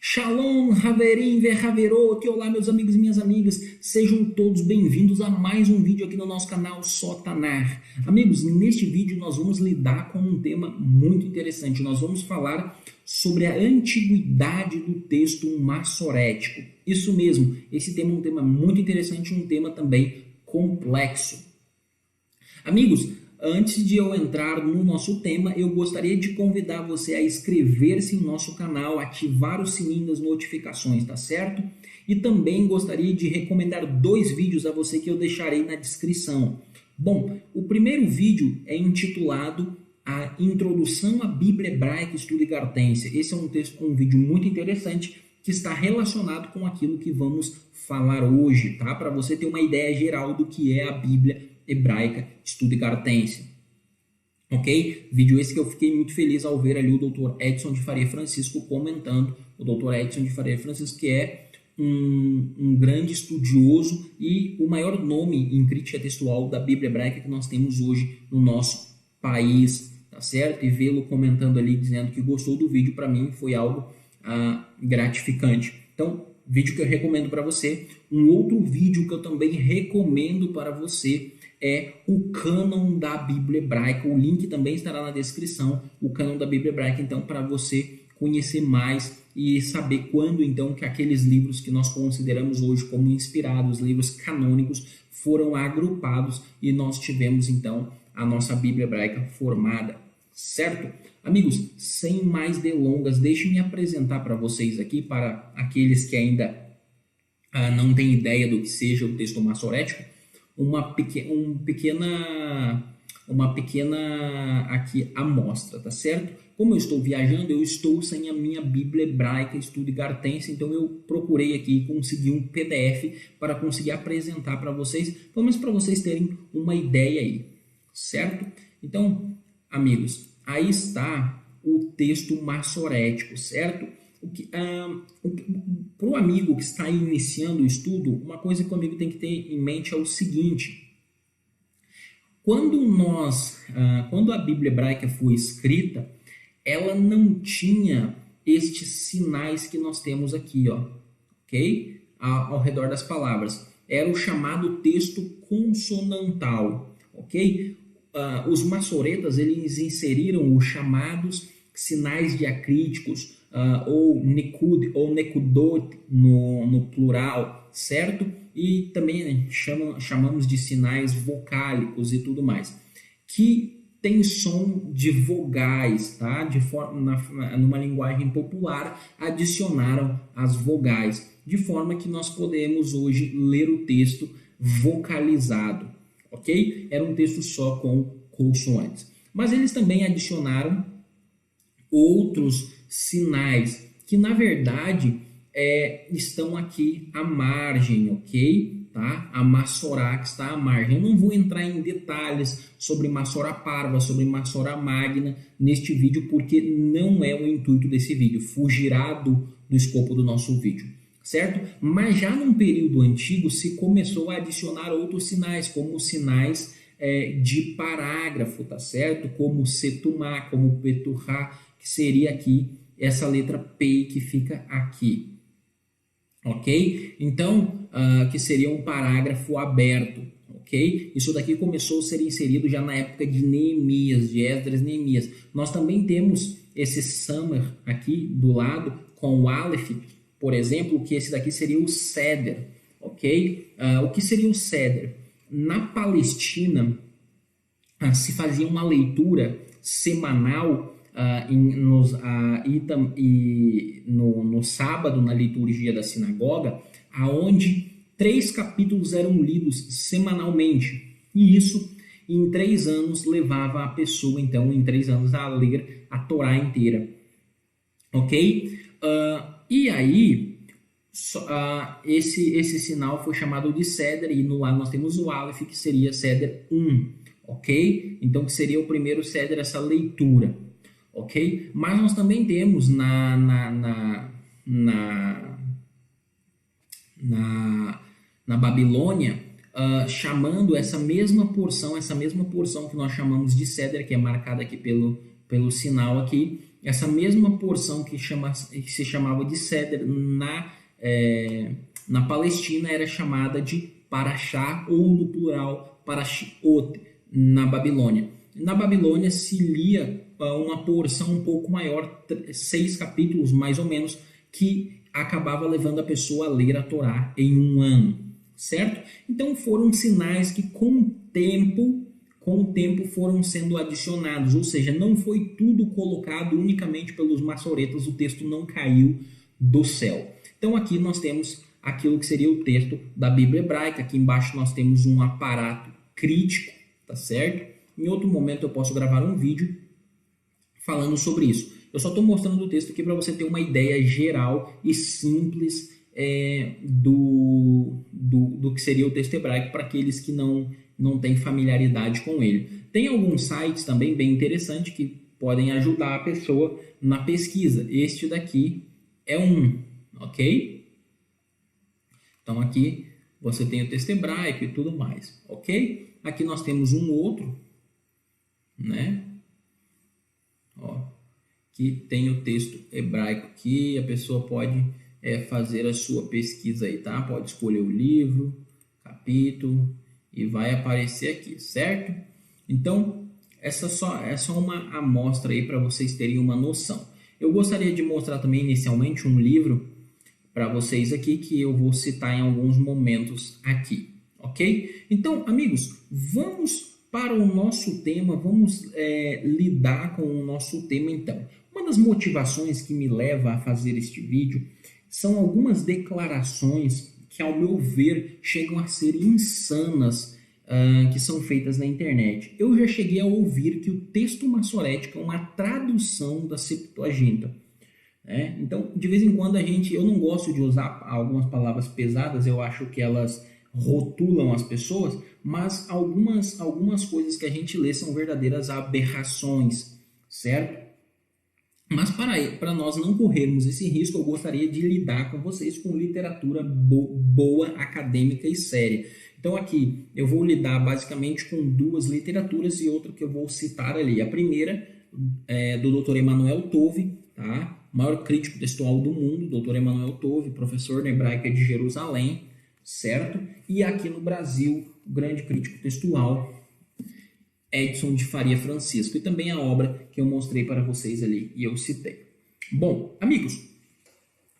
Shalom, Haverim, Verhaverot, olá meus amigos e minhas amigas, sejam todos bem-vindos a mais um vídeo aqui no nosso canal Sotanar. Amigos, neste vídeo nós vamos lidar com um tema muito interessante, nós vamos falar sobre a antiguidade do texto massorético. Isso mesmo, esse tema é um tema muito interessante, um tema também complexo. Amigos, antes de eu entrar no nosso tema, eu gostaria de convidar você a inscrever-se em nosso canal, ativar o sininho das notificações, tá certo? E também gostaria de recomendar dois vídeos a você que eu deixarei na descrição. Bom, o primeiro vídeo é intitulado A Introdução à Bíblia Hebraica Estudo e Gartência. Esse é um vídeo muito interessante que está relacionado com aquilo que vamos falar hoje, tá? Para você ter uma ideia geral do que é a Bíblia Hebraica, Estudo e Gartência. Ok? Vídeo esse que eu fiquei muito feliz ao ver ali o Dr. Edson de Faria Francisco comentando. O Dr. Edson de Faria Francisco, que é um grande estudioso e o maior nome em crítica textual da Bíblia Hebraica que nós temos hoje no nosso país, tá certo? E vê-lo comentando ali, dizendo que gostou do vídeo, para mim foi algo gratificante. Então, vídeo que eu recomendo para você. Um outro vídeo que eu também recomendo para você é o cânon da Bíblia Hebraica. O link também estará na descrição, o cânon da Bíblia Hebraica, então, para você conhecer mais e saber quando, então, que aqueles livros que nós consideramos hoje como inspirados, livros canônicos, foram agrupados e nós tivemos, então, a nossa Bíblia Hebraica formada, certo? Amigos, sem mais delongas, deixe-me me apresentar para vocês aqui, para aqueles que ainda não têm ideia do que seja o texto massorético, uma pequena aqui amostra, tá certo? Como eu estou viajando, eu estou sem a minha Bíblia Hebraica Estudo e Gartência, então eu procurei aqui conseguir um PDF para conseguir apresentar para vocês, pelo menos para vocês terem uma ideia aí, certo? Então, amigos, aí está o texto massorético, certo? Para o amigo que está iniciando o estudo, uma coisa que o amigo tem que ter em mente é o seguinte: quando a Bíblia Hebraica foi escrita, ela não tinha estes sinais que nós temos aqui, ó, ok? Ao redor das palavras. Era o chamado texto consonantal, ok? Os massoretas, eles inseriram os chamados sinais diacríticos, ou nekud ou nekudot no plural, certo? E também chamamos de sinais vocálicos e tudo mais, que tem som de vogais, tá? Numa linguagem popular, adicionaram as vogais, de forma que nós podemos hoje ler o texto vocalizado, ok? Era um texto só com consoantes. Mas eles também adicionaram outros sinais que, na verdade, estão aqui à margem, ok? Tá? A Massorá que está à margem. Eu não vou entrar em detalhes sobre Massorá Parva, sobre Massorá Magna neste vídeo, porque não é o intuito desse vídeo. Fugirá do escopo do nosso vídeo, certo? Mas já num período antigo se começou a adicionar outros sinais, como sinais de parágrafo, tá certo? Como Setumá, como Peturá, que seria aqui essa letra P que fica aqui, ok? Então, que seria um parágrafo aberto, ok? Isso daqui começou a ser inserido já na época de Neemias, de Esdras e Neemias. Nós também temos esse Samer aqui do lado com o Aleph, por exemplo, que esse daqui seria o Seder, ok? O que seria o Seder? Na Palestina, se fazia uma leitura semanal no sábado, na liturgia da sinagoga, aonde 3 capítulos eram lidos semanalmente. E isso, em 3 anos, levava a pessoa, então, em 3 anos, a ler a Torá inteira. Ok? E aí, esse sinal foi chamado de Seder, e no lá nós temos o Aleph, que seria Seder 1, ok? Então, que seria o primeiro Seder, essa leitura, ok? Mas nós também temos na Babilônia, chamando essa mesma porção que nós chamamos de Seder, que é marcada aqui pelo sinal aqui, essa mesma porção que se chamava de ceder na Palestina era chamada de Parashá, ou no plural Parashiot, na Babilônia. Na Babilônia se lia uma porção um pouco maior, 6 capítulos mais ou menos, que acabava levando a pessoa a ler a Torá em um ano, certo? Então foram sinais que com o tempo foram sendo adicionados, ou seja, não foi tudo colocado unicamente pelos maçoretas, o texto não caiu do céu. Então aqui nós temos aquilo que seria o texto da Bíblia hebraica, aqui embaixo nós temos um aparato crítico, tá certo? Em outro momento eu posso gravar um vídeo falando sobre isso. Eu só estou mostrando o texto aqui para você ter uma ideia geral e simples do que seria o texto hebraico para aqueles que não têm familiaridade com ele. Tem alguns sites também bem interessantes que podem ajudar a pessoa na pesquisa. Este daqui é um, ok? Então aqui você tem o texto hebraico e tudo mais, ok? Aqui nós temos um outro, né? Ó, que tem o texto hebraico aqui, a pessoa pode fazer a sua pesquisa aí, tá? Pode escolher o livro, capítulo e vai aparecer aqui, certo? Então, essa é só uma amostra aí para vocês terem uma noção. Eu gostaria de mostrar também inicialmente um livro para vocês aqui que eu vou citar em alguns momentos aqui, ok? Então, amigos, vamos para o nosso tema, vamos lidar com o nosso tema então. Uma das motivações que me leva a fazer este vídeo são algumas declarações que, ao meu ver, chegam a ser insanas, que são feitas na internet. Eu já cheguei a ouvir que o texto maçorético é uma tradução da Septuaginta. Então, de vez em quando eu não gosto de usar algumas palavras pesadas, eu acho que elas rotulam as pessoas, mas algumas coisas que a gente lê são verdadeiras aberrações, certo? Mas para nós não corrermos esse risco, eu gostaria de lidar com vocês com literatura boa, acadêmica e séria. Então aqui eu vou lidar basicamente com duas literaturas e outra que eu vou citar ali. A primeira é do Dr. Emanuel Tove, tá? Maior crítico textual do mundo, Dr. Emanuel Tove, professor na Hebraica de Jerusalém, certo? E aqui no Brasil, o grande crítico textual Edson de Faria Francisco, e também a obra que eu mostrei para vocês ali e eu citei. Bom, amigos,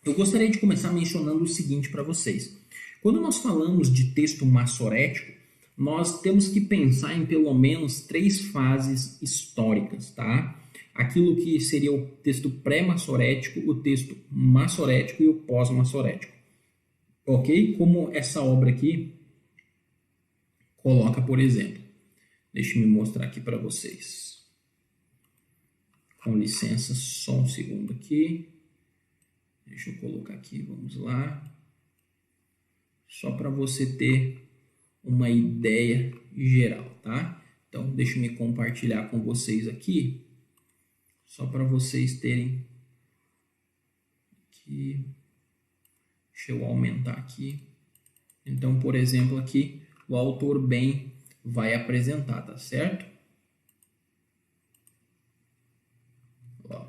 eu gostaria de começar mencionando o seguinte para vocês. Quando nós falamos de texto maçorético, nós temos que pensar em pelo menos 3 fases históricas, tá? Aquilo que seria o texto pré-maçorético, o texto maçorético e o pós-maçorético. Ok? Como essa obra aqui coloca, por exemplo. Deixa eu mostrar aqui para vocês. Com licença, só um segundo aqui. Deixa eu colocar aqui, vamos lá. Só para você ter uma ideia geral, tá? Então, deixa eu me compartilhar com vocês aqui. Só para vocês terem aqui. Deixa eu aumentar aqui. Então, por exemplo, aqui, o autor bem vai apresentar, tá certo? Ó,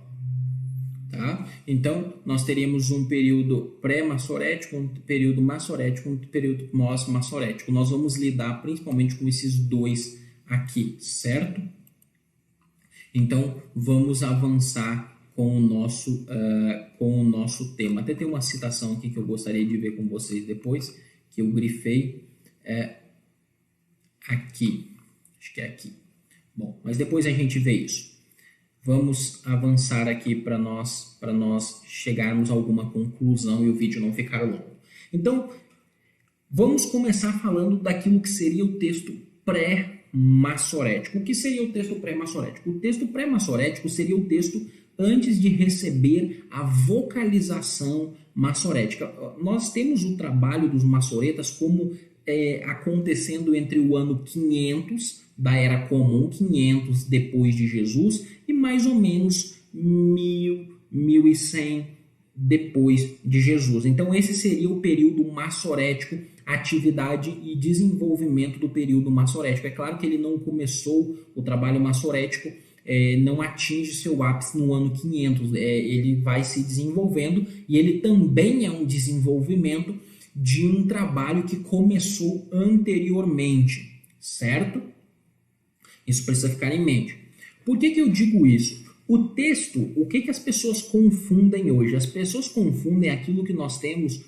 tá? Então, nós teríamos um período pré-maçorético, um período maçorético, um período pós-maçorético. Nós vamos lidar principalmente com esses dois aqui, certo? Então, vamos avançar com o nosso tema. Até tem uma citação aqui que eu gostaria de ver com vocês depois, que eu grifei aqui. Acho que é aqui. Bom, mas depois a gente vê isso. Vamos avançar aqui para nós chegarmos a alguma conclusão e o vídeo não ficar longo. Então, vamos começar falando daquilo que seria o texto pré-maçorético. O que seria o texto pré-maçorético? O texto pré-maçorético seria o texto antes de receber a vocalização maçorética. Nós temos o trabalho dos maçoretas como acontecendo entre o ano 500 da Era Comum, 500 depois de Jesus, e mais ou menos 1100 depois de Jesus. Então esse seria o período maçorético, atividade e desenvolvimento do período maçorético. É claro que ele não começou o trabalho maçorético não atinge seu ápice no ano 500. Ele vai se desenvolvendo e ele também é um desenvolvimento de um trabalho que começou anteriormente, certo? Isso precisa ficar em mente. Por que eu digo isso? O texto, o que as pessoas confundem hoje? As pessoas confundem aquilo que nós temos,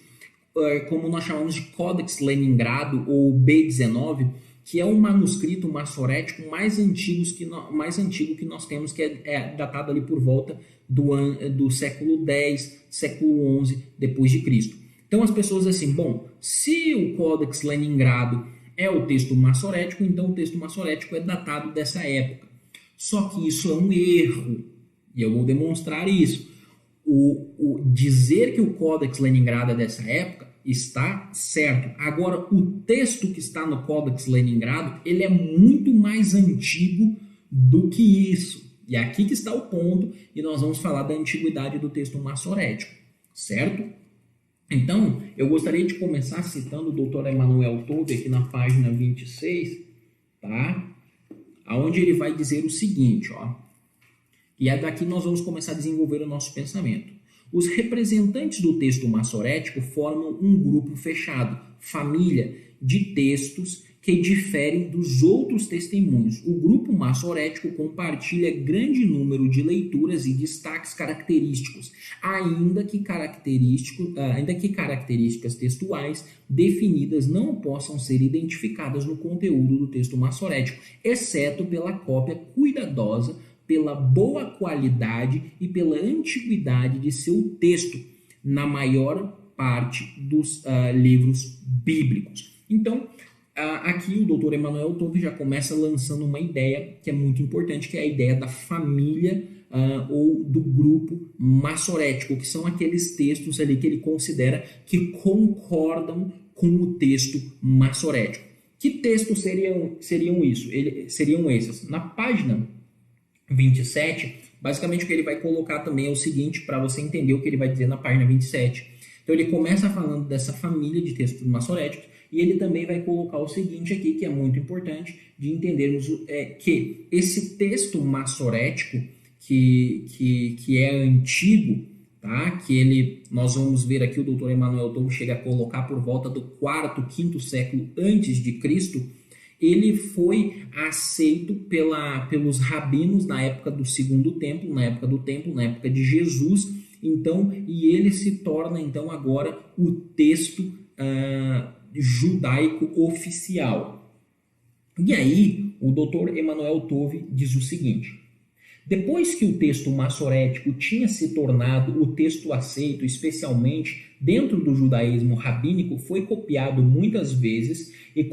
como nós chamamos de Codex Leningrado ou B19, que é o manuscrito massorético mais antigo que nós temos, que é datado ali por volta do século X, século XI depois de Cristo. Então as pessoas dizem assim, bom, se o Codex Leningrado é o texto massorético, então o texto massorético é datado dessa época. Só que isso é um erro, e eu vou demonstrar isso. Dizer que o Codex Leningrado é dessa época está certo. Agora, o texto que está no Codex Leningrado, ele é muito mais antigo do que isso. E aqui que está o ponto, e nós vamos falar da antiguidade do texto massorético, certo? Então, eu gostaria de começar citando o Dr. Emanuel Tove aqui na página 26, tá? Onde ele vai dizer o seguinte, ó, e é daqui nós vamos começar a desenvolver o nosso pensamento. Os representantes do texto massorético formam um grupo fechado, família de textos que diferem dos outros testemunhos. O grupo massorético compartilha grande número de leituras e destaques característicos, ainda que características textuais definidas não possam ser identificadas no conteúdo do texto massorético, exceto pela cópia cuidadosa, pela boa qualidade e pela antiguidade de seu texto, na maior parte dos livros bíblicos. Então, aqui o Dr. Emanuel Tove já começa lançando uma ideia que é muito importante, que é a ideia da família ou do grupo massorético, que são aqueles textos ali que ele considera que concordam com o texto massorético. Que textos seriam isso? Seriam esses. Na página 27, basicamente o que ele vai colocar também é o seguinte, para você entender o que ele vai dizer na página 27. Então ele começa falando dessa família de textos massoréticos, e ele também vai colocar o seguinte aqui, que é muito importante de entendermos que esse texto massorético, que é antigo, tá? Nós vamos ver aqui o Dr. Emanuel Tove chega a colocar por volta do 4º, 5º século antes de Cristo, ele foi aceito pelos rabinos na época do Segundo Templo, na época de Jesus, então, e ele se torna então agora o texto judaico oficial. E aí, o Dr. Emanuel Tove diz o seguinte: depois que o texto massorético tinha se tornado o texto aceito, especialmente dentro do judaísmo rabínico, foi copiado muitas vezes e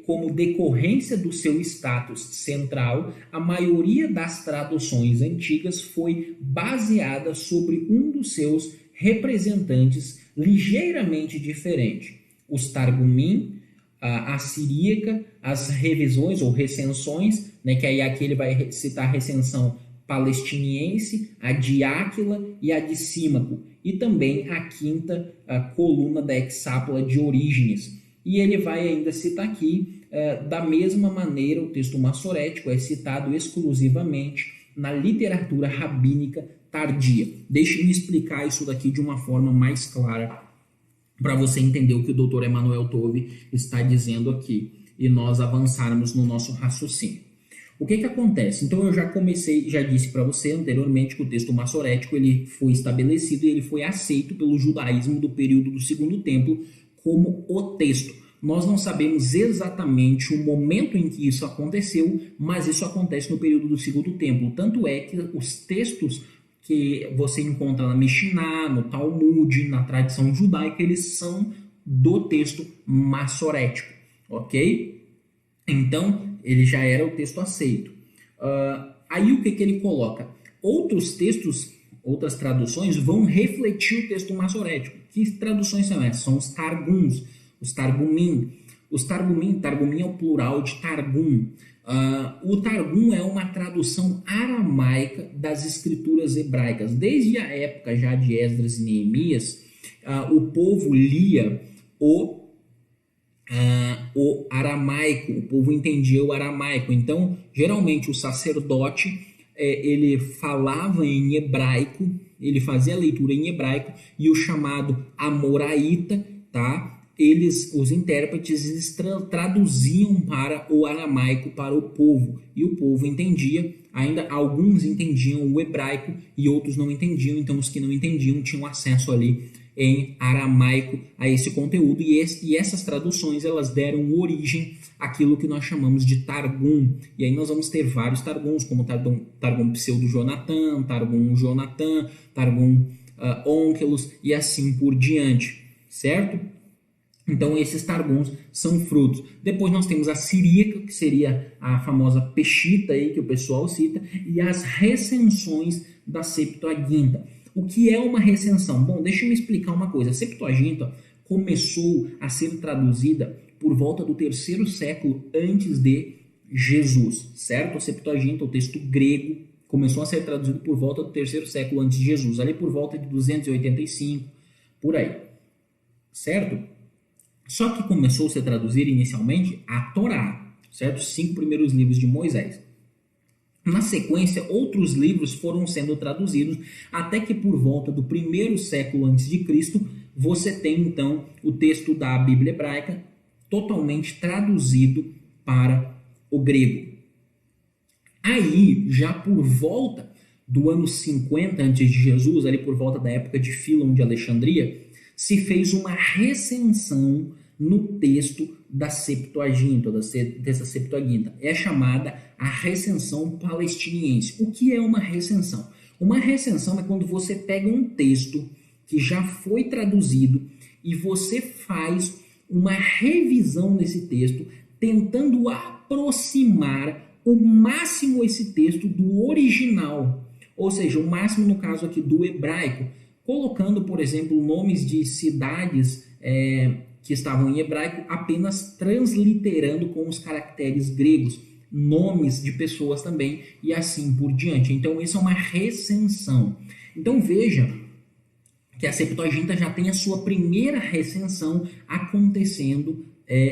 como decorrência do seu status central, a maioria das traduções antigas foi baseada sobre um dos seus representantes ligeiramente diferente. Os Targumim, a siríaca, as revisões ou recensões, né, que aí aqui ele vai citar a recensão palestiniense, a de Áquila e a de Símaco, e também a quinta coluna da Hexápola de Orígenes. E ele vai ainda citar aqui, da mesma maneira, o texto massorético é citado exclusivamente na literatura rabínica tardia. Deixe-me explicar isso daqui de uma forma mais clara para você entender o que o Dr. Emanuel Tove está dizendo aqui e nós avançarmos no nosso raciocínio. O que acontece? Então eu já disse para você anteriormente que o texto massorético ele foi estabelecido e ele foi aceito pelo judaísmo do período do Segundo Templo como o texto. Nós não sabemos exatamente o momento em que isso aconteceu, mas isso acontece no período do Segundo Templo. Tanto é que os textos que você encontra na Mishnah, no Talmud, na tradição judaica, eles são do texto massorético, ok? Então, ele já era o texto aceito. Aí o que ele coloca? Outros textos, outras traduções vão refletir o texto massorético. Que traduções são essas? São os Targums, os Targumim. Targumim é o plural de Targum. O Targum é uma tradução aramaica das escrituras hebraicas. Desde a época já de Esdras e Neemias, o povo lia o o aramaico, o povo entendia o aramaico. Então, geralmente o sacerdote ele falava em hebraico, ele fazia a leitura em hebraico, e o chamado amoraíta, tá? Os intérpretes, eles traduziam para o aramaico para o povo, e o povo entendia. Ainda alguns entendiam o hebraico e outros não entendiam, então os que não entendiam tinham acesso ali em aramaico a esse conteúdo, e essas traduções elas deram origem àquilo que nós chamamos de Targum. E aí nós vamos ter vários Targums, como Targum Pseudo-Jonathan, Targum Jonathan, Targum Onkelos e assim por diante, certo? Então esses Targums são frutos. Depois nós temos a Siríaca, que seria a famosa Peshitta aí que o pessoal cita, e as recensões da Septuaginta. O que é uma recensão? Bom, deixa eu me explicar uma coisa. A Septuaginta começou a ser traduzida por volta do 3º século antes de Jesus, certo? A Septuaginta, o texto grego, começou a ser traduzido por volta do 3º século antes de Jesus, ali por volta de 285, por aí, certo? Só que começou a ser traduzida inicialmente a Torá, certo? Os 5 primeiros livros de Moisés. Na sequência, outros livros foram sendo traduzidos, até que por volta do 1º século antes de Cristo, você tem então o texto da Bíblia hebraica totalmente traduzido para o grego. Aí, já por volta do ano 50 antes de Jesus, ali por volta da época de Filon de Alexandria, se fez uma recensão no texto da Septuaginta, dessa Septuaginta. É chamada a recensão palestiniense. O que é uma recensão? Uma recensão é quando você pega um texto que já foi traduzido e você faz uma revisão nesse texto, tentando aproximar o máximo esse texto do original, ou seja, o máximo no caso aqui do hebraico, colocando, por exemplo, nomes de cidades que estavam em hebraico, apenas transliterando com os caracteres gregos, nomes de pessoas também, e assim por diante. Então, isso é uma recensão. Então, veja que a Septuaginta já tem a sua primeira recensão acontecendo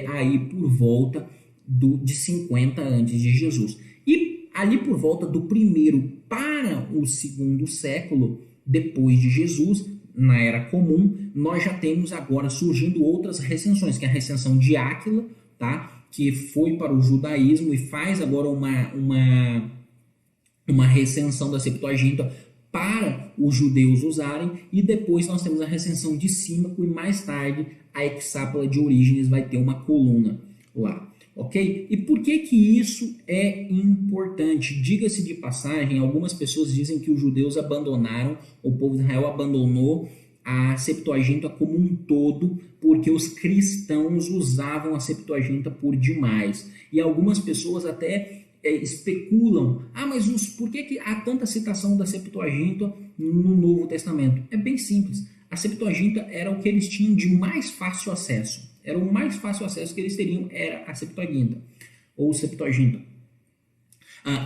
aí por volta de 50 antes de Jesus. E ali por volta do 1º para o 2º século depois de Jesus, na Era Comum, nós já temos agora surgindo outras recensões, que é a recensão de Áquila, tá? Que foi para o judaísmo e faz agora uma recensão da Septuaginta para os judeus usarem, e depois nós temos a recensão de Símaco, e mais tarde a Hexápla de Orígenes vai ter uma coluna lá. Ok? E por que isso é importante? Diga-se de passagem, algumas pessoas dizem que os judeus abandonaram, o povo de Israel abandonou a Septuaginta como um todo, porque os cristãos usavam a Septuaginta por demais. E algumas pessoas até especulam, mas por que há tanta citação da Septuaginta no Novo Testamento? É bem simples. A Septuaginta era o que eles tinham de mais fácil acesso. Era o mais fácil acesso que eles teriam, era a Septuaginta, ou Septuaginta.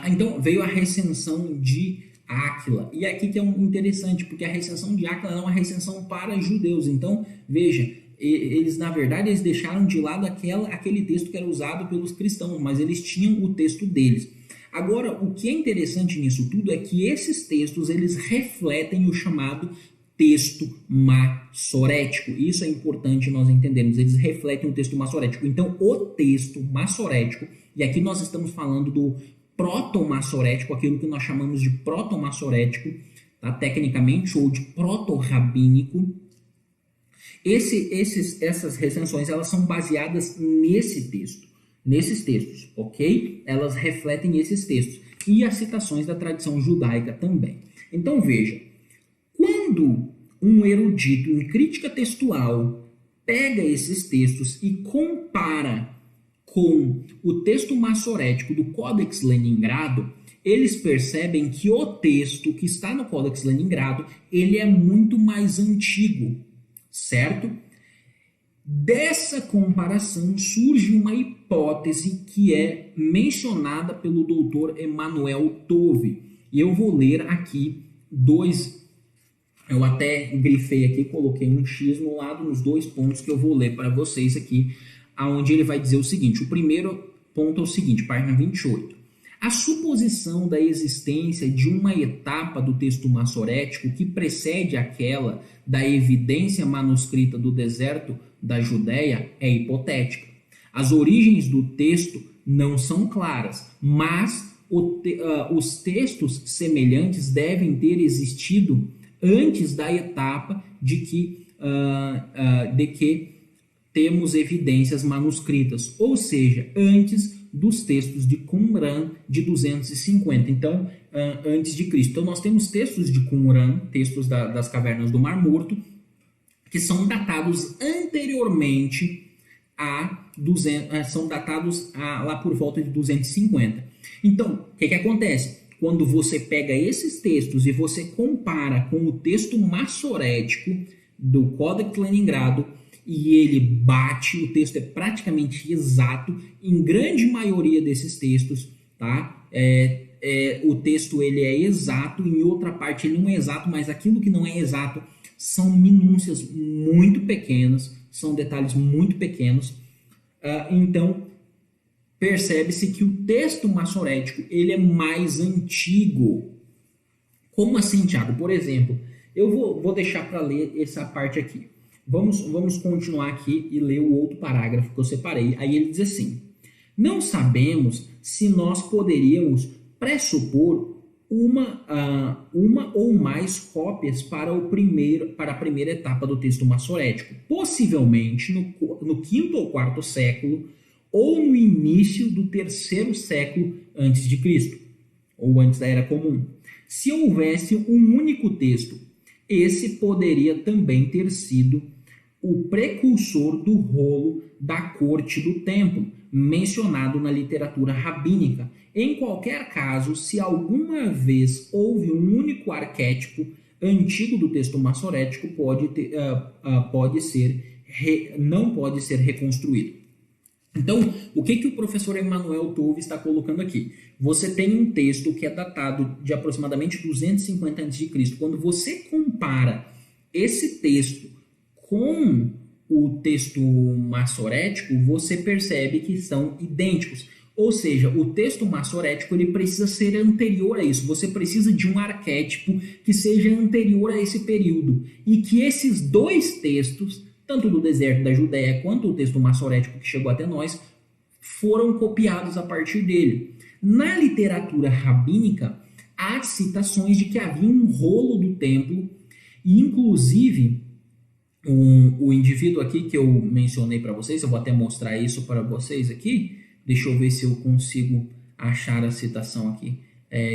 Então veio a recensão de Áquila. E aqui que é interessante, porque a recensão de Áquila é uma recensão para judeus. Então, veja, eles na verdade eles deixaram de lado aquele texto que era usado pelos cristãos, mas eles tinham o texto deles. Agora, o que é interessante nisso tudo é que esses textos eles refletem o chamado texto massorético. Isso é importante nós entendermos. Eles refletem o texto massorético. Então, o texto massorético, e aqui nós estamos falando do proto-massorético, aquilo que nós chamamos de proto-massorético, tá? Tecnicamente, ou de proto-rabínico. Essas recensões elas são baseadas nesses textos, ok? Elas refletem esses textos. E as citações da tradição judaica também. Então, veja, quando um erudito em crítica textual pega esses textos e compara com o texto massorético do Codex Leningrado, eles percebem que o texto que está no Codex Leningrado, ele é muito mais antigo, certo? Dessa comparação surge uma hipótese que é mencionada pelo doutor Emanuel Tove. E eu vou ler aqui eu até grifei aqui, coloquei um X no lado nos 2 pontos que eu vou ler para vocês aqui onde ele vai dizer o seguinte, o primeiro ponto é o seguinte, página 28. A suposição da existência de uma etapa do texto massorético que precede aquela da evidência manuscrita do deserto da Judéia é hipotética. As origens do texto não são claras, mas os textos semelhantes devem ter existido antes da etapa de que temos evidências manuscritas, ou seja, antes dos textos de Qumran de 250, então antes de Cristo. Então nós temos textos de Qumran, textos das cavernas do Mar Morto, que são datados anteriormente são datados lá por volta de 250. Então, o que acontece? Quando você pega esses textos e você compara com o texto massorético do Códex Leningrado, e ele bate, o texto é praticamente exato em grande maioria desses textos, tá? O texto ele é exato, em outra parte ele não é exato, mas aquilo que não é exato são minúcias muito pequenas, são detalhes muito pequenos. Então, percebe-se que o texto massorético ele é mais antigo. Como assim, Tiago? Por exemplo, eu vou deixar para ler essa parte aqui. Vamos continuar aqui e ler o outro parágrafo que eu separei. Aí ele diz assim: não sabemos se nós poderíamos pressupor uma ou mais cópias para a primeira etapa do texto massorético, possivelmente no quinto ou quarto século, ou no início do terceiro século antes de Cristo, ou antes da Era Comum. Se houvesse um único texto, esse poderia também ter sido o precursor do rolo da corte do templo, mencionado na literatura rabínica. Em qualquer caso, se alguma vez houve um único arquétipo antigo do texto massorético, não pode ser reconstruído. Então, o que o professor Emanuel Tove está colocando aqui? Você tem um texto que é datado de aproximadamente 250 a.C. Quando você compara esse texto com o texto massorético, você percebe que são idênticos. Ou seja, o texto massorético ele precisa ser anterior a isso. Você precisa de um arquétipo que seja anterior a esse período. E que esses dois textos, tanto do deserto da Judéia quanto o texto massorético que chegou até nós, foram copiados a partir dele. Na literatura rabínica, há citações de que havia um rolo do templo, e inclusive o indivíduo aqui que eu mencionei para vocês, eu vou até mostrar isso para vocês aqui, deixa eu ver se eu consigo achar a citação aqui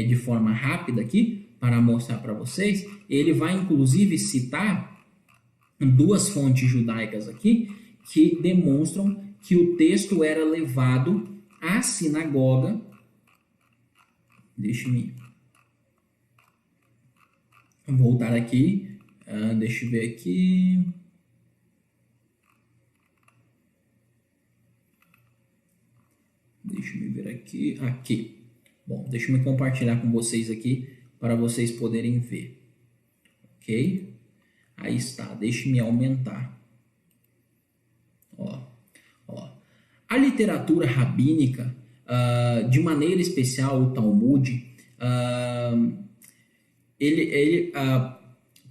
de forma rápida aqui, para mostrar para vocês. Ele vai inclusive citar duas fontes judaicas aqui, que demonstram que o texto era levado à sinagoga. Deixa-me voltar aqui. Deixa eu ver aqui. Deixa eu ver aqui. Aqui. Bom, deixa eu compartilhar com vocês aqui para vocês poderem ver. Ok? Aí está. Deixa eu aumentar. Ó. A literatura rabínica, de maneira especial o Talmud, ele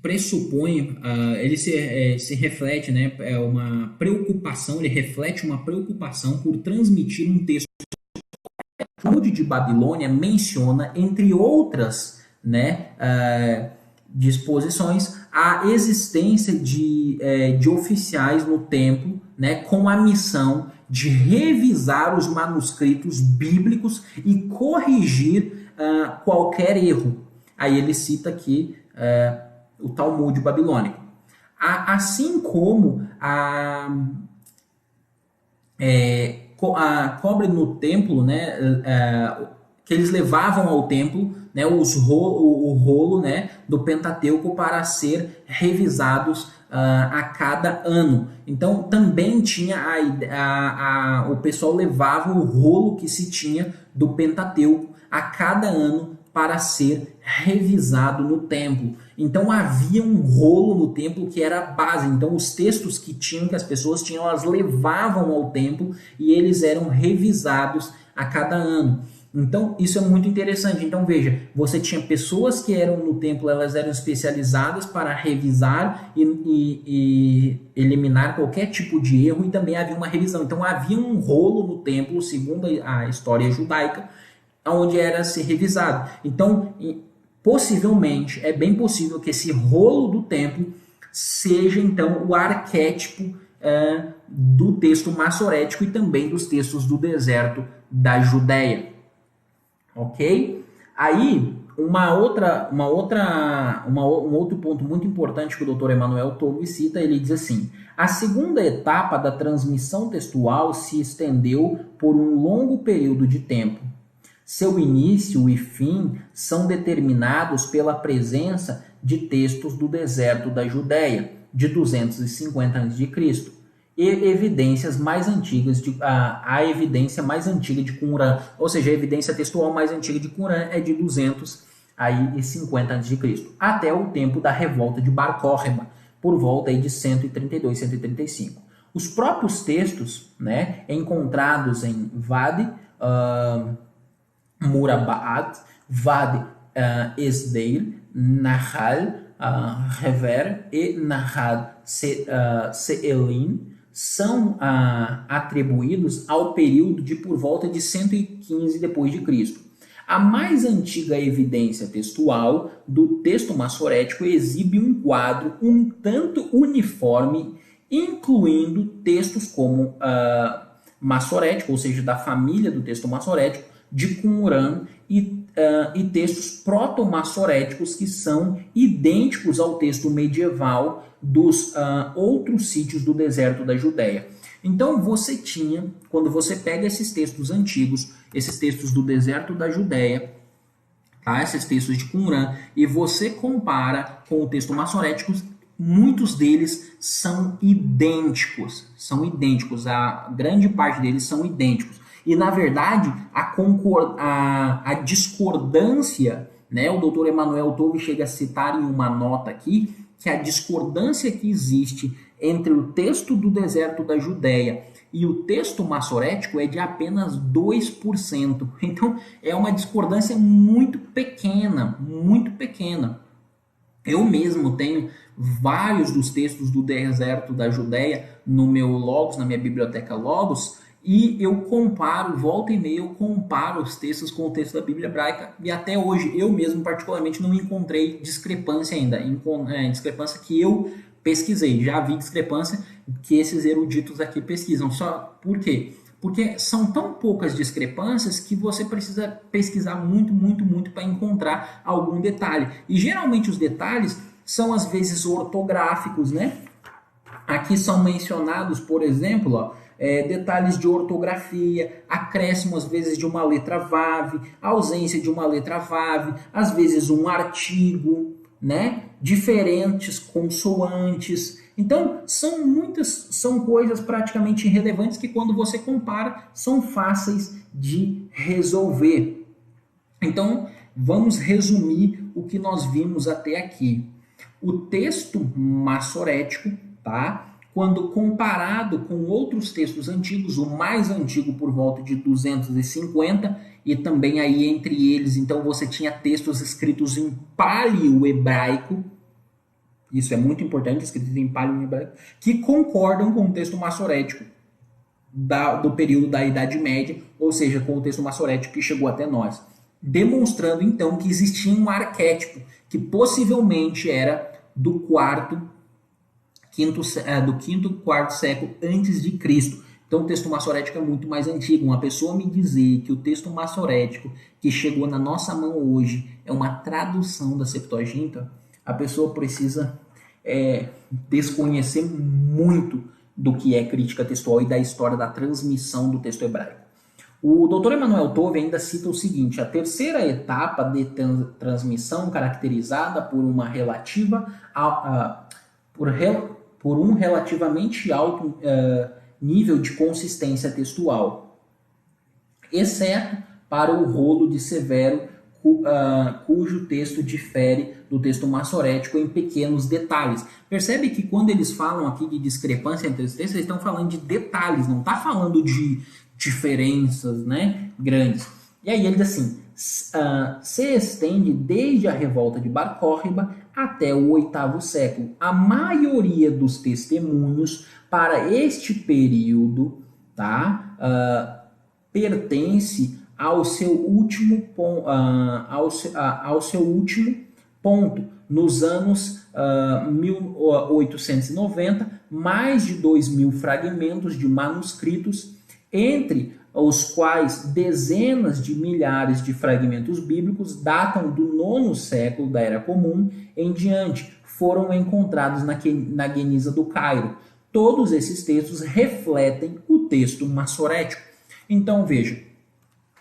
pressupõe, ele se reflete, né, uma preocupação, ele reflete uma preocupação por transmitir um texto. O Talmud de Babilônia menciona, entre outras, né, disposições, a existência de oficiais no templo, né, com a missão de revisar os manuscritos bíblicos e corrigir qualquer erro. Aí ele cita aqui o Talmud babilônico. Assim como cobre no templo, né, que eles levavam ao templo, né, o rolo, né, do Pentateuco para ser revisados a cada ano. Então também tinha o pessoal levava o rolo que se tinha do Pentateuco a cada ano para ser revisado no templo. Então havia um rolo no templo que era a base. Então os textos que as pessoas tinham, elas levavam ao templo e eles eram revisados a cada ano. Então isso é muito interessante. Então veja, você tinha pessoas que eram no templo, elas eram especializadas para revisar e eliminar qualquer tipo de erro, e também havia uma revisão. Então havia um rolo no templo, segundo a história judaica, onde era ser revisado. Então, possivelmente, é bem possível que esse rolo do templo seja, então, o arquétipo do texto massorético e também dos textos do deserto da Judéia. Ok? Aí, um outro ponto muito importante que o Dr. Emanuel Tolbi cita, ele diz assim: a segunda etapa da transmissão textual se estendeu por um longo período de tempo. Seu início e fim são determinados pela presença de textos do deserto da Judéia, de 250 a.C., e evidências mais antigas a evidência mais antiga de Qumran, ou seja, a evidência textual mais antiga de Qumran é de 250 a.C., até o tempo da revolta de Bar Kokhba, por volta aí de 132, 135. Os próprios textos, né, encontrados em Wadi Murabaat, Wadi Esdeir, Nahal Hever e Nahal Seelim, são atribuídos ao período de por volta de 115 depois de Cristo. A mais antiga evidência textual do texto massorético exibe um quadro um tanto uniforme, incluindo textos como massorético, ou seja, da família do texto massorético, de Qumran, e textos proto-massoréticos que são idênticos ao texto medieval dos outros sítios do deserto da Judéia. Então você tinha, quando você pega esses textos antigos, esses textos do deserto da Judéia, tá? Esses textos de Qumran, e você compara com o texto massorético, muitos deles são idênticos, a grande parte deles são idênticos. E, na verdade, a discordância, né, o Dr. Emanuel Tolbi chega a citar em uma nota aqui, que a discordância que existe entre o texto do deserto da Judéia e o texto massorético é de apenas 2%. Então, é uma discordância muito pequena, muito pequena. Eu mesmo tenho vários dos textos do deserto da Judéia no meu Logos, na minha biblioteca Logos, e eu comparo, volta e meia, eu comparo os textos com o texto da Bíblia hebraica, e até hoje eu mesmo particularmente não encontrei discrepância ainda, discrepância que eu pesquisei. Já vi discrepância que esses eruditos aqui pesquisam. Só por quê? Porque são tão poucas discrepâncias que você precisa pesquisar muito para encontrar algum detalhe. E geralmente os detalhes são às vezes ortográficos, né? Aqui são mencionados, por exemplo, detalhes de ortografia, acréscimo às vezes de uma letra vav, ausência de uma letra vav, às vezes um artigo, né? Diferentes consoantes. Então, são coisas praticamente irrelevantes que quando você compara são fáceis de resolver. Então, vamos resumir o que nós vimos até aqui. O texto massorético, tá? Quando comparado com outros textos antigos, o mais antigo por volta de 250, e também aí entre eles, então você tinha textos escritos em paleo-hebraico, isso é muito importante, escritos em paleo-hebraico, que concordam com o texto massorético do período da Idade Média, ou seja, com o texto massorético que chegou até nós, demonstrando então que existia um arquétipo que possivelmente era do quinto, quarto século antes de Cristo. Então o texto massorético é muito mais antigo. Uma pessoa me dizer que o texto massorético que chegou na nossa mão hoje é uma tradução da Septuaginta, a pessoa precisa desconhecer muito do que é crítica textual e da história da transmissão do texto hebraico. O Dr. Emanuel Tolbi ainda cita o seguinte: a terceira etapa de transmissão caracterizada por uma por um relativamente alto nível de consistência textual, exceto para o rolo de Severo, cujo texto difere do texto massorético em pequenos detalhes. Percebe que quando eles falam aqui de discrepância entre os textos, eles estão falando de detalhes, não está falando de diferenças, né, grandes. E aí ele diz assim, se estende desde a revolta de Bar Kókhba até o 8º século. A maioria dos testemunhos para este período, tá, pertence ao seu último ponto. Nos anos 1890, mais de 2.000 fragmentos de manuscritos, entre os quais dezenas de milhares de fragmentos bíblicos datam do 9º século da Era Comum em diante, foram encontrados na Geniza do Cairo. Todos esses textos refletem o texto massorético. Então, veja,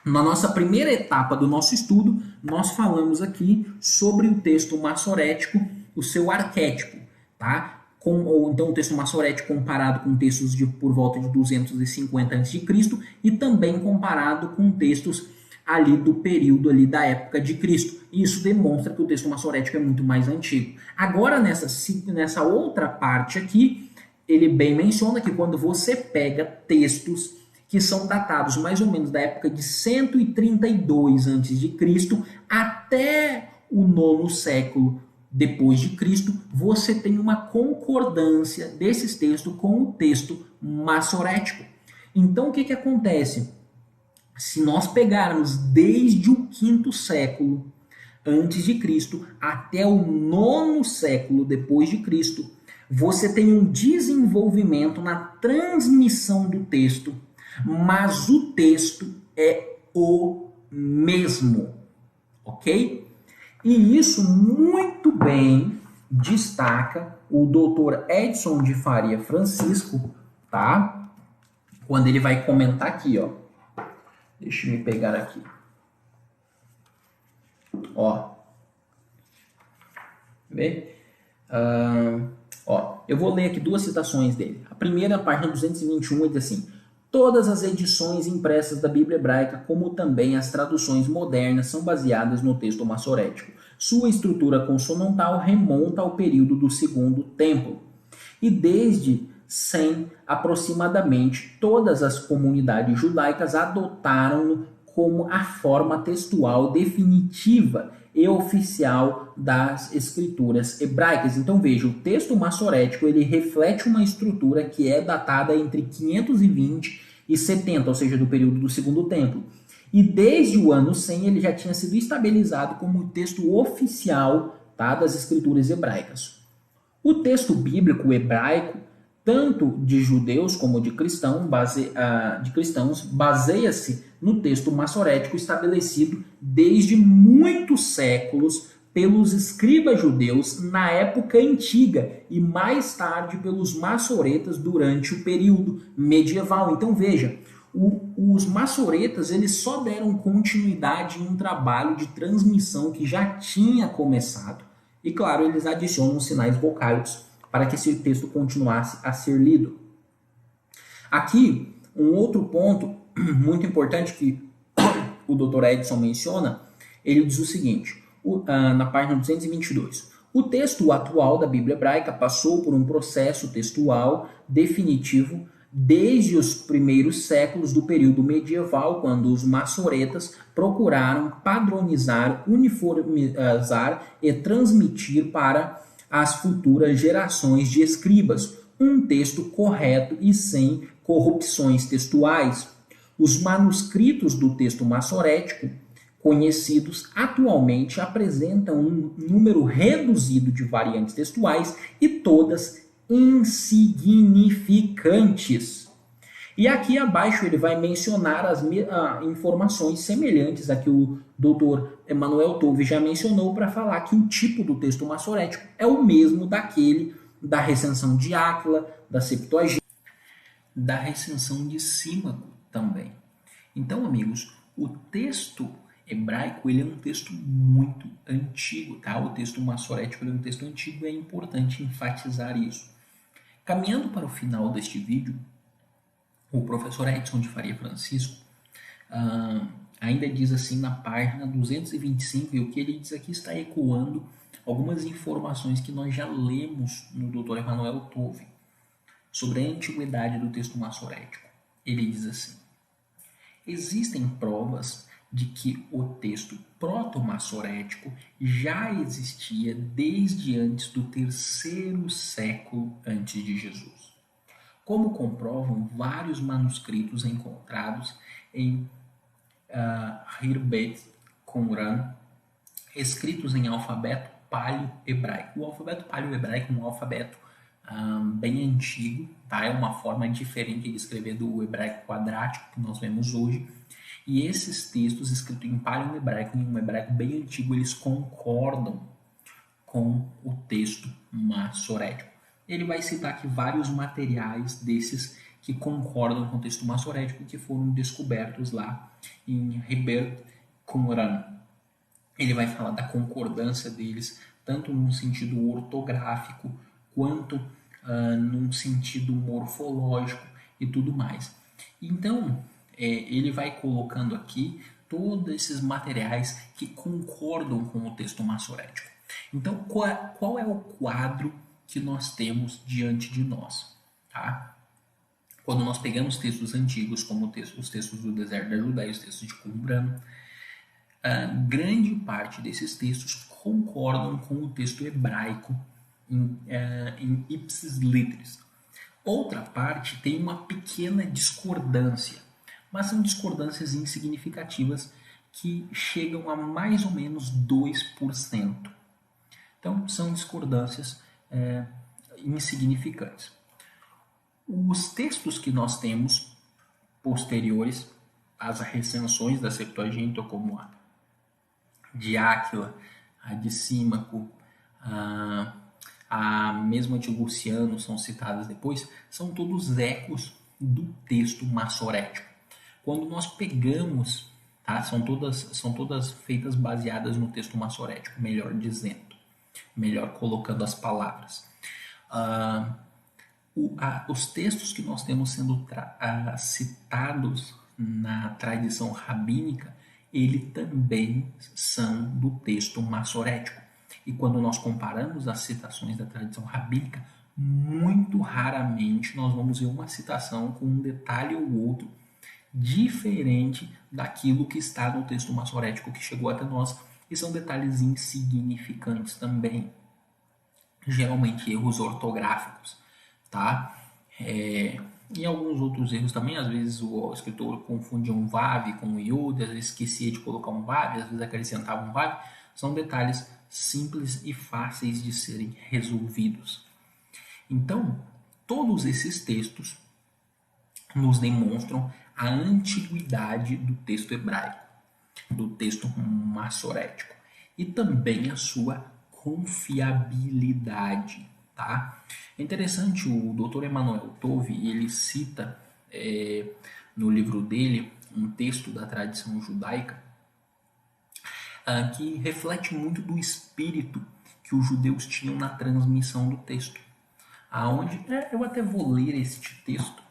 na nossa primeira etapa do nosso estudo, nós falamos aqui sobre o texto massorético, o seu arquétipo, tá? Ou então o texto massorético comparado com textos por volta de 250 a.C. e também comparado com textos ali do período ali da época de Cristo. Isso demonstra que o texto massorético é muito mais antigo. Agora, nessa outra parte aqui, ele bem menciona que quando você pega textos que são datados mais ou menos da época de 132 a.C. até o 9º século depois de Cristo, você tem uma concordância desses textos com o texto massorético. Então, o que acontece? Se nós pegarmos desde o 5º século antes de Cristo até o 9º século depois de Cristo, você tem um desenvolvimento na transmissão do texto, mas o texto é o mesmo, ok? E isso muito bem destaca o Dr. Edson de Faria Francisco, tá? Quando ele vai comentar aqui, ó. Deixa eu me pegar aqui. Ó. Vê? Eu vou ler aqui duas citações dele. A primeira, página 221, ele diz assim: todas as edições impressas da Bíblia hebraica, como também as traduções modernas, são baseadas no texto massorético. Sua estrutura consonantal remonta ao período do Segundo Templo. E desde 100, aproximadamente, todas as comunidades judaicas adotaram-no como a forma textual definitiva e oficial das escrituras hebraicas. Então veja, o texto massorético ele reflete uma estrutura que é datada entre 520 e 70, ou seja, do período do Segundo Templo. E desde o ano 100 ele já tinha sido estabilizado como o texto oficial, tá, das escrituras hebraicas. O texto bíblico hebraico, tanto de judeus como de cristãos, baseia-se no texto massorético estabelecido desde muitos séculos pelos escribas judeus na época antiga e mais tarde pelos massoretas durante o período medieval. Então veja, os massoretas eles só deram continuidade em um trabalho de transmissão que já tinha começado. E claro, eles adicionam sinais vocálicos para que esse texto continuasse a ser lido. Aqui, um outro ponto muito importante que o Dr. Edson menciona, ele diz o seguinte, na página 222. O texto atual da Bíblia hebraica passou por um processo textual definitivo desde os primeiros séculos do período medieval, quando os massoretas procuraram padronizar, uniformizar e transmitir para as futuras gerações de escribas um texto correto e sem corrupções textuais. Os manuscritos do texto massorético, conhecidos atualmente, apresentam um número reduzido de variantes textuais e todas insignificantes. E aqui abaixo ele vai mencionar as informações semelhantes a que o Dr. Emanuel Tove já mencionou para falar que o tipo do texto massorético é o mesmo daquele da recensão de Áquila, da Septuaginta, da recensão de Símaco também. Então, amigos, o texto hebraico ele é um texto muito antigo, tá? O texto massorético ele é um texto antigo e é importante enfatizar isso. Caminhando para o final deste vídeo, o professor Edson de Faria Francisco, ainda diz assim na página 225, e o que ele diz aqui está ecoando algumas informações que nós já lemos no Dr. Emanuel Tove sobre a antiguidade do texto massorético. Ele diz assim: existem provas de que o texto proto-massorético já existia desde antes do terceiro século antes de Jesus, como comprovam vários manuscritos encontrados em Hirbet Qumran, escritos em alfabeto paleo-hebraico. O alfabeto paleo-hebraico é um alfabeto bem antigo, tá? É uma forma diferente de escrever do hebraico quadrático que nós vemos hoje. E esses textos escritos em paleo-hebraico, em um hebraico bem antigo, eles concordam com o texto massorético. Ele vai citar aqui vários materiais desses que concordam com o texto massorético que foram descobertos lá em Hirbet Qumran. Ele vai falar da concordância deles, tanto num sentido ortográfico, quanto num sentido morfológico e tudo mais. Então, ele vai colocando aqui todos esses materiais que concordam com o texto massorético. Então, qual é o quadro que nós temos diante de nós? Tá? Quando nós pegamos textos antigos, como os textos do deserto da Judéia, os textos de Qumran, grande parte desses textos concordam com o texto hebraico em ipsis literis. Outra parte tem uma pequena discordância, mas são discordâncias insignificativas que chegam a mais ou menos 2%. Então, são discordâncias insignificantes. Os textos que nós temos posteriores às recensões da Septuaginta, como a de Áquila, a de Símaco, a mesma de Luciano, são citadas depois, são todos ecos do texto massorético. Quando nós pegamos, tá, são todas feitas baseadas no texto massorético, melhor dizendo, melhor colocando as palavras. Os textos que nós temos sendo citados na tradição rabínica, ele também são do texto massorético. E quando nós comparamos as citações da tradição rabínica, muito raramente nós vamos ver uma citação com um detalhe ou outro diferente daquilo que está no texto massorético que chegou até nós, e são detalhes insignificantes também, geralmente erros ortográficos, tá? E alguns outros erros também, às vezes o escritor confundia um vav com um iud, às vezes esquecia de colocar um vav, às vezes acrescentava um vav. São detalhes simples e fáceis de serem resolvidos. Então, todos esses textos nos demonstram a antiguidade do texto hebraico, do texto massorético, e também a sua confiabilidade. Tá? É interessante, o Dr. Emanuel Tove, ele cita no livro dele um texto da tradição judaica que reflete muito do espírito que os judeus tinham na transmissão do texto. Eu até vou ler este texto.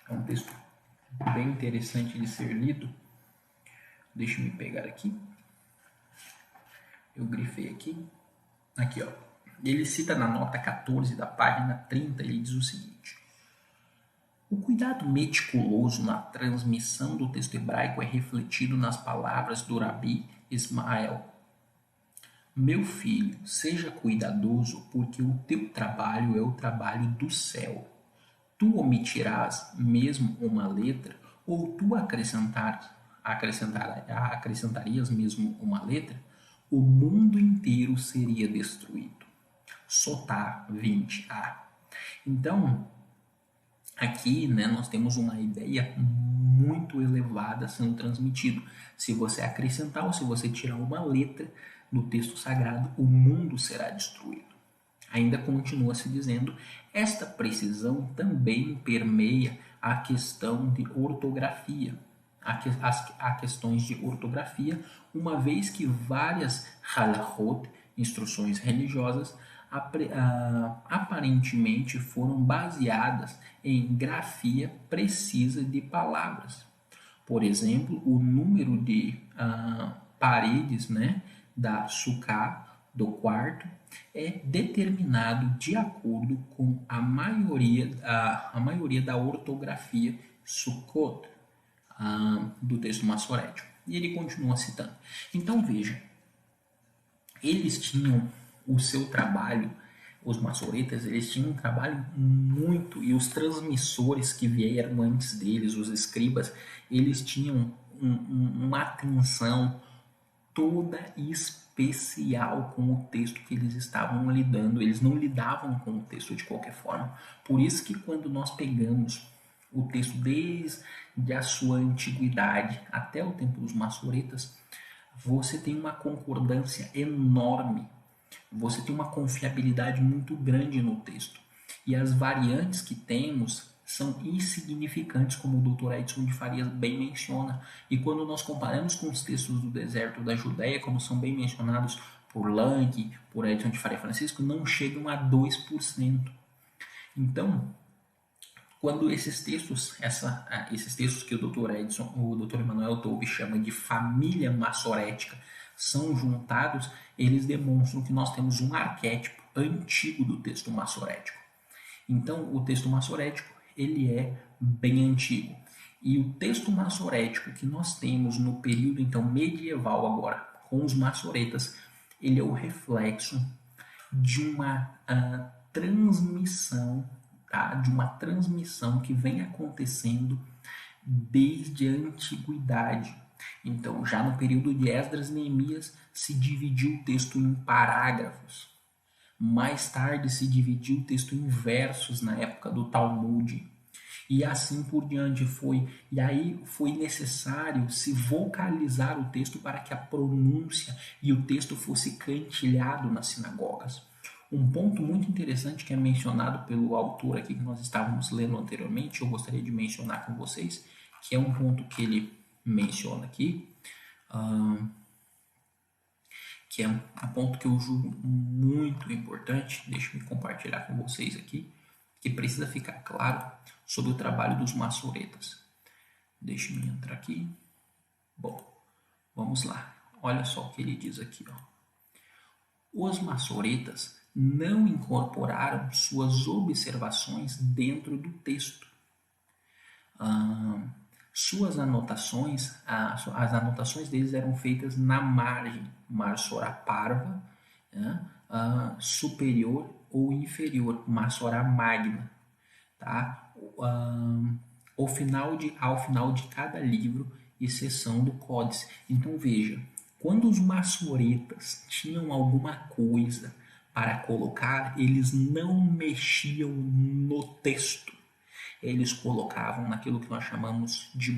É um texto bem interessante de ser lido. Deixa eu me pegar aqui. Eu grifei aqui. Aqui, ó. Ele cita na nota 14 da página 30, ele diz o seguinte: o cuidado meticuloso na transmissão do texto hebraico é refletido nas palavras do Rabi Ismael. Meu filho, seja cuidadoso, porque o teu trabalho é o trabalho do céu. Tu omitirás mesmo uma letra, ou tu acrescentarias mesmo uma letra, o mundo inteiro seria destruído. Sotá 20a. Então, aqui, né, nós temos uma ideia muito elevada sendo transmitida. Se você acrescentar ou se você tirar uma letra do texto sagrado, o mundo será destruído. Ainda continua se dizendo, esta precisão também permeia a questão de ortografia, as questões de ortografia, uma vez que várias halachot, instruções religiosas, aparentemente foram baseadas em grafia precisa de palavras. Por exemplo, o número de paredes, né, da sukkah, do quarto, é determinado de acordo com a maioria da ortografia Sukkot, do texto massorético. E ele continua citando. Então veja, eles tinham o seu trabalho, os massoretas, eles tinham um trabalho muito, e os transmissores que vieram antes deles, os escribas, eles tinham uma atenção toda especial com o texto que eles estavam lidando. Eles não lidavam com o texto de qualquer forma. Por isso que quando nós pegamos o texto desde a sua antiguidade até o tempo dos massoretas, você tem uma concordância enorme, você tem uma confiabilidade muito grande no texto. E as variantes que temos são insignificantes, como o Dr. Edson de Farias bem menciona. E quando nós comparamos com os textos do deserto da Judéia, como são bem mencionados por Lang, por Edson de Faria Francisco, não chegam a 2%. Então, quando esses textos que o Dr. Edson, o Dr. Emanuel Tobbe chama de família massorética, são juntados, eles demonstram que nós temos um arquétipo antigo do texto massorético. Então, o texto massorético, ele é bem antigo. E o texto massorético que nós temos no período então medieval agora, com os massoretas, ele é o reflexo de uma transmissão, tá? De uma transmissão que vem acontecendo desde a antiguidade. Então, já no período de Esdras e Neemias, se dividiu o texto em parágrafos. Mais tarde se dividiu o texto em versos na época do Talmud. E assim por diante foi. E aí foi necessário se vocalizar o texto para que a pronúncia e o texto fosse cantilhado nas sinagogas. Um ponto muito interessante que é mencionado pelo autor aqui que nós estávamos lendo anteriormente, eu gostaria de mencionar com vocês, que é um ponto que ele menciona aqui, que é um ponto que eu julgo muito importante, deixa eu compartilhar com vocês aqui, que precisa ficar claro sobre o trabalho dos massoretas. Deixa eu entrar aqui. Bom, vamos lá. Olha só o que ele diz aqui, ó. Os massoretas não incorporaram suas observações dentro do texto. Suas anotações, as anotações deles eram feitas na margem, Marsorá parva, superior ou inferior, Marsorá magna, tá? Ao final de cada livro e seção do códice. Então veja, quando os massoretas tinham alguma coisa para colocar, eles não mexiam no texto. Eles colocavam naquilo que nós chamamos de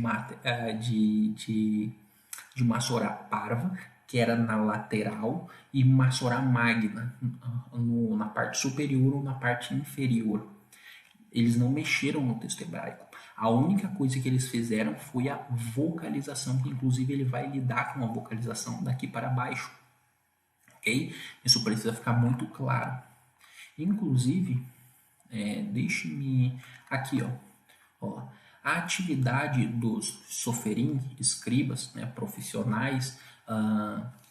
Marsorá parva, que era na lateral, e Marsorá magna, na parte superior ou na parte inferior. Eles não mexeram no texto hebraico. A única coisa que eles fizeram foi a vocalização, que inclusive ele vai lidar com a vocalização daqui para baixo. Ok? Isso precisa ficar muito claro. Inclusive, deixe-me aqui, ó, a atividade dos soferim, escribas, né, profissionais,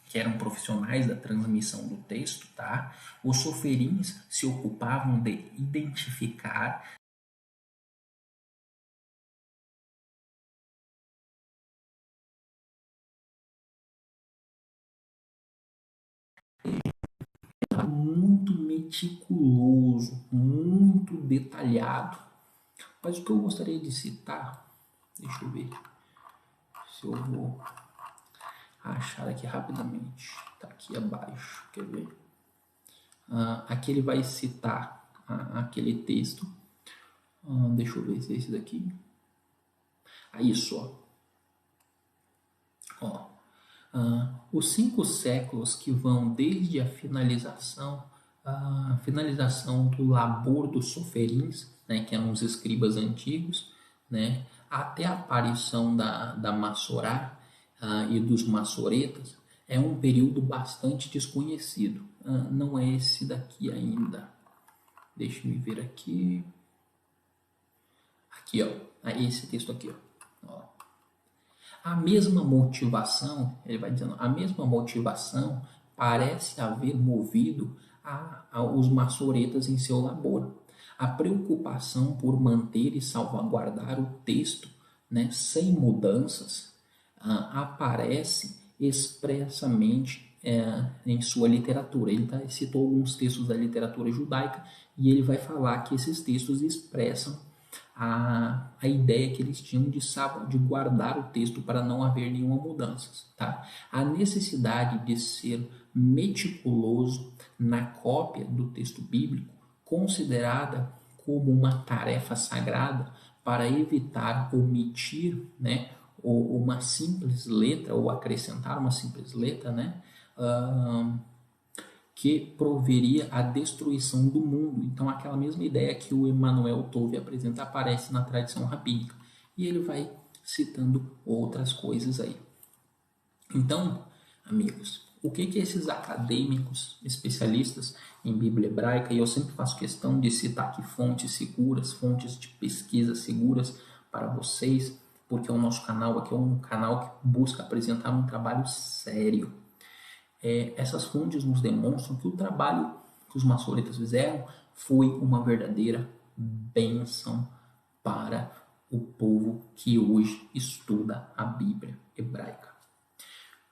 que eram profissionais da transmissão do texto, tá? Os soferins se ocupavam de identificar muito meticuloso, muito detalhado. Mas o que eu gostaria de citar, deixa eu ver se eu vou achar aqui rapidamente, tá aqui abaixo, quer ver? Aqui ele vai citar aquele texto, deixa eu ver se é esse daqui. Isso, ó. Os 5 séculos que vão desde a finalização do labor dos soferins, né, que eram os escribas antigos, né, até a aparição da Massorá e dos massoretas, é um período bastante desconhecido. Não é esse daqui ainda. Deixa eu ver aqui. Aqui, ó. Esse texto aqui, ó. A mesma motivação, ele vai dizendo, a mesma motivação parece haver movido os maçoretas em seu labor. A preocupação por manter e salvaguardar o texto, né, sem mudanças, aparece expressamente em sua literatura. Ele citou alguns textos da literatura judaica e ele vai falar que esses textos expressam a ideia que eles tinham de guardar o texto para não haver nenhuma mudança. Tá? A necessidade de ser meticuloso na cópia do texto bíblico, considerada como uma tarefa sagrada para evitar omitir, né, uma simples letra ou acrescentar uma simples letra, né, que proveria a destruição do mundo. Então, aquela mesma ideia que o Emmanuel Tove apresenta aparece na tradição rabínica. E ele vai citando outras coisas aí. Então, amigos, o que esses acadêmicos especialistas em Bíblia hebraica, e eu sempre faço questão de citar aqui fontes seguras, fontes de pesquisa seguras para vocês, porque o nosso canal aqui é um canal que busca apresentar um trabalho sério. Essas fontes nos demonstram que o trabalho que os maçoretas fizeram foi uma verdadeira bênção para o povo que hoje estuda a Bíblia hebraica.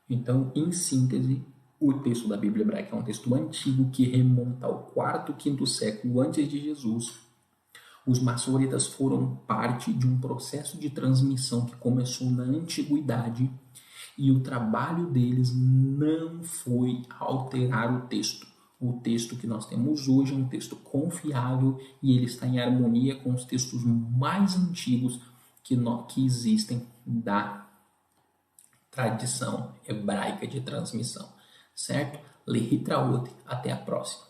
Então, em síntese, o texto da Bíblia hebraica é um texto antigo que remonta ao quarto, quinto século antes de Jesus. Os maçoretas foram parte de um processo de transmissão que começou na antiguidade e o trabalho deles não foi alterar o texto. O texto que nós temos hoje é um texto confiável e ele está em harmonia com os textos mais antigos que existem da tradição hebraica de transmissão. Certo? Lehitraot, até a próxima.